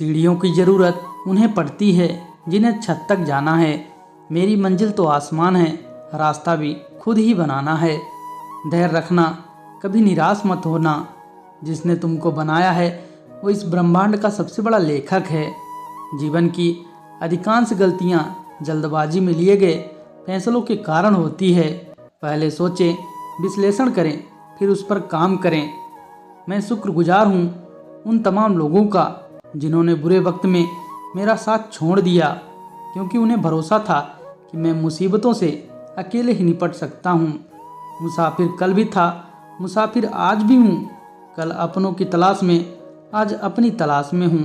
सीढ़ियों की ज़रूरत उन्हें पड़ती है जिन्हें छत तक जाना है। मेरी मंजिल तो आसमान है, रास्ता भी खुद ही बनाना है। धैर्य रखना, कभी निराश मत होना। जिसने तुमको बनाया है वो इस ब्रह्मांड का सबसे बड़ा लेखक है। जीवन की अधिकांश गलतियाँ जल्दबाजी में लिए गए फैसलों के कारण होती है। पहले सोचें, विश्लेषण करें, फिर उस पर काम करें। मैं शुक्रगुजार हूँ उन तमाम लोगों का जिन्होंने बुरे वक्त में मेरा साथ छोड़ दिया, क्योंकि उन्हें भरोसा था कि मैं मुसीबतों से अकेले ही निपट सकता हूँ। मुसाफिर कल भी था, मुसाफिर आज भी हूँ। कल अपनों की तलाश में, आज अपनी तलाश में हूँ।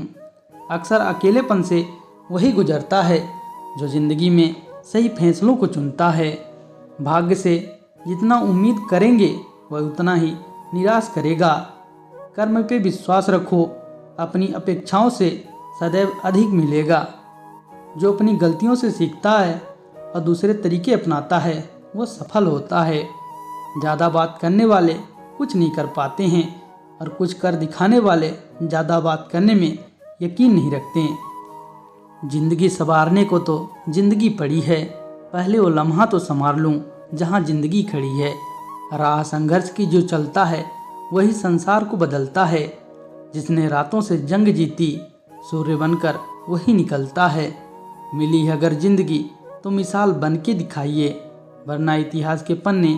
अक्सर अकेलेपन से वही गुजरता है जो ज़िंदगी में सही फैसलों को चुनता है। भाग्य से जितना उम्मीद करेंगे वह उतना ही निराश करेगा। कर्म पे विश्वास रखो, अपनी अपेक्षाओं से सदैव अधिक मिलेगा। जो अपनी गलतियों से सीखता है और दूसरे तरीके अपनाता है वो सफल होता है। ज़्यादा बात करने वाले कुछ नहीं कर पाते हैं और कुछ कर दिखाने वाले ज़्यादा बात करने में यकीन नहीं रखते। जिंदगी संवारने को तो जिंदगी पड़ी है, पहले वो लम्हा तो संवार लूँ जहाँ जिंदगी खड़ी है। राह संघर्ष की जो चलता है वही संसार को बदलता है। जिसने रातों से जंग जीती सूर्य बनकर वही निकलता है। मिली है अगर जिंदगी तो मिसाल बन के दिखाइए, वरना इतिहास के पन्ने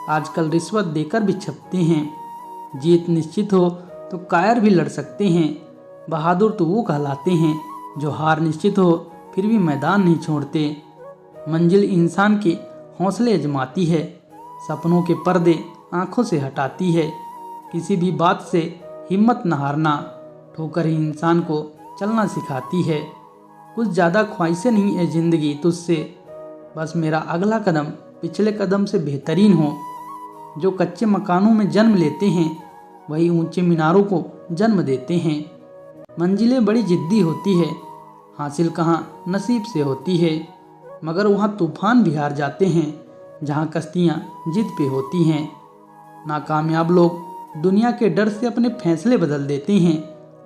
आजकल रिश्वत देकर भी छपते हैं। जीत निश्चित हो तो कायर भी लड़ सकते हैं। बहादुर तो वो कहलाते हैं जो हार निश्चित हो फिर भी मैदान नहीं छोड़ते। मंजिल इंसान के हौसले आजमाती है, सपनों के पर्दे आंखों से हटाती है। किसी भी बात से हिम्मत न हारना, ठोकर ही इंसान को चलना सिखाती है। कुछ ज़्यादा ख्वाहिशें नहीं है ज़िंदगी तुझसे, बस मेरा अगला कदम पिछले कदम से बेहतरीन हो। जो कच्चे मकानों में जन्म लेते हैं वही ऊंचे मीनारों को जन्म देते हैं। मंजिलें बड़ी जिद्दी होती है, हासिल कहाँ नसीब से होती है, मगर वहाँ तूफान भी हार जाते हैं जहाँ कश्तियाँ जिद पे होती हैं। नाकामयाब लोग दुनिया के डर से अपने फैसले बदल देते हैं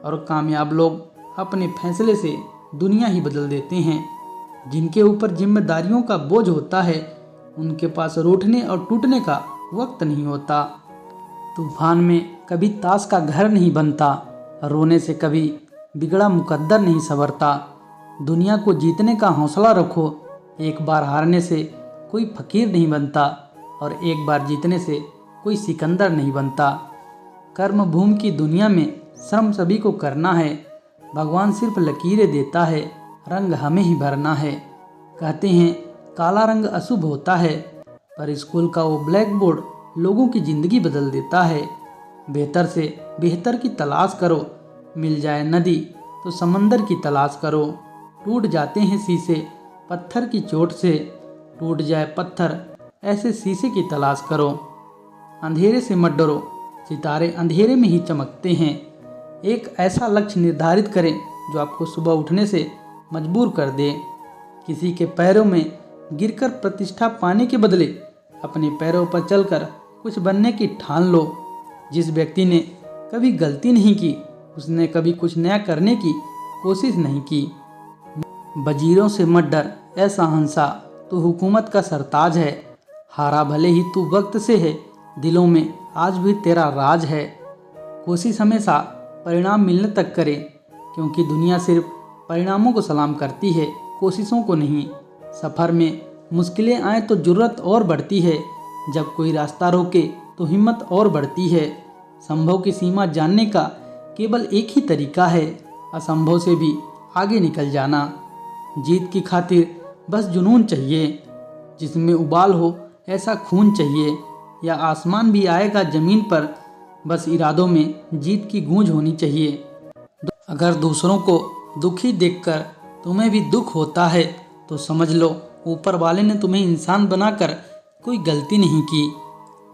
और कामयाब लोग अपने फैसले से दुनिया ही बदल देते हैं। जिनके ऊपर जिम्मेदारियों का बोझ होता है उनके पास रूठने और टूटने का वक्त नहीं होता। तूफान में कभी ताश का घर नहीं बनता, रोने से कभी बिगड़ा मुकद्दर नहीं संवरता। दुनिया को जीतने का हौसला रखो, एक बार हारने से कोई फकीर नहीं बनता और एक बार जीतने से कोई सिकंदर नहीं बनता। कर्म भूमि की दुनिया में श्रम सभी को करना है, भगवान सिर्फ लकीरें देता है, रंग हमें ही भरना है। कहते हैं काला रंग अशुभ होता है, पर स्कूल का वो ब्लैक बोर्ड लोगों की ज़िंदगी बदल देता है। बेहतर से बेहतर की तलाश करो, मिल जाए नदी तो समंदर की तलाश करो। टूट जाते हैं शीशे पत्थर की चोट से, टूट जाए पत्थर ऐसे शीशे की तलाश करो। अंधेरे से मत डरो, सितारे अंधेरे में ही चमकते हैं। एक ऐसा लक्ष्य निर्धारित करें जो आपको सुबह उठने से मजबूर कर दे। किसी के पैरों में गिरकर प्रतिष्ठा पाने के बदले अपने पैरों पर चलकर कुछ बनने की ठान लो। जिस व्यक्ति ने कभी गलती नहीं की उसने कभी कुछ नया करने की कोशिश नहीं की। वजीरों से मत डर ऐसा हंसा, तू हुकूमत का सरताज है। हारा भले ही तू वक्त से है, दिलों में आज भी तेरा राज है। कोशिश हमेशा परिणाम मिलने तक करे, क्योंकि दुनिया सिर्फ परिणामों को सलाम करती है, कोशिशों को नहीं। सफ़र में मुश्किलें आए तो जुर्रत और बढ़ती है, जब कोई रास्ता रोके तो हिम्मत और बढ़ती है। संभव की सीमा जानने का केवल एक ही तरीका है, असंभव से भी आगे निकल जाना। जीत की खातिर बस जुनून चाहिए, जिसमें उबाल हो ऐसा खून चाहिए, या आसमान भी आएगा ज़मीन पर, बस इरादों में जीत की गूंज होनी चाहिए। अगर दूसरों को दुखी देखकर तुम्हें भी दुख होता है तो समझ लो ऊपर वाले ने तुम्हें इंसान बनाकर कोई गलती नहीं की।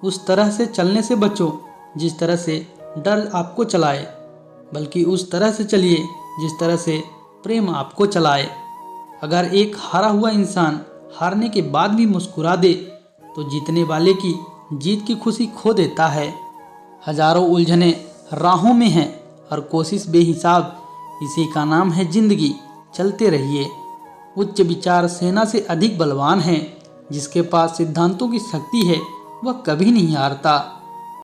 उस तरह से चलने से बचो जिस तरह से डर आपको चलाए, बल्कि उस तरह से चलिए जिस तरह से प्रेम आपको चलाए। अगर एक हारा हुआ इंसान हारने के बाद भी मुस्कुरा दे तो जीतने वाले की जीत की खुशी खो देता है। हजारों उलझने राहों में हैं और कोशिश बेहिसाब इसी का नाम है जिंदगी। चलते रहिए। उच्च विचार सेना से अधिक बलवान है। जिसके पास सिद्धांतों की शक्ति है वह कभी नहीं हारता।